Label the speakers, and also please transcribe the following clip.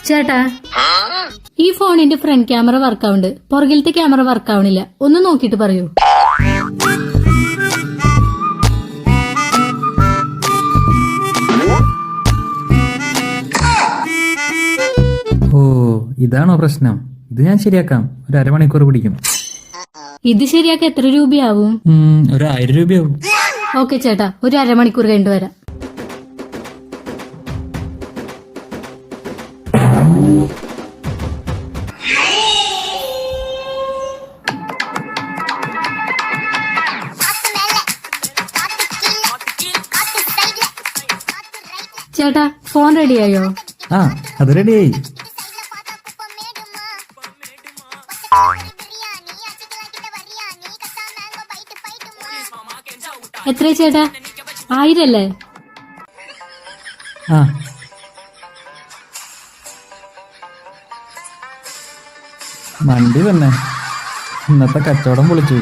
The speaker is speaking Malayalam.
Speaker 1: ചേട്ടാ, ഈ ഫോണിന്റെ ഫ്രണ്ട് ക്യാമറ വർക്കാവുന്നുണ്ട്, പുറകിലത്തെ ക്യാമറ വർക്കാവണില്ല. ഒന്ന് നോക്കിട്ട് പറയൂ.
Speaker 2: ഓ, ഇതാണോ പ്രശ്നം? ഇത് ഞാൻ ശരിയാക്കാം. ഒരു അരമണിക്കൂർ പിടിക്കും.
Speaker 1: ഇത് ശരിയാക്കാൻ എത്ര രൂപയാവും?
Speaker 2: ഒരു 1000 രൂപയാവും.
Speaker 1: ഓക്കെ ചേട്ടാ, ഒരു അരമണിക്കൂർ കഴിഞ്ഞു വരാം. ചേട്ടാ, ഫോൺ റെഡിയായോ?
Speaker 2: ആ, അത് റെഡിയായി.
Speaker 1: എത്ര ചേട്ടാ? 1000 അല്ലേ?
Speaker 2: ആ, വണ്ടി തന്നെ. ഇന്നത്തെ കച്ചവടം പൊളിച്ചു.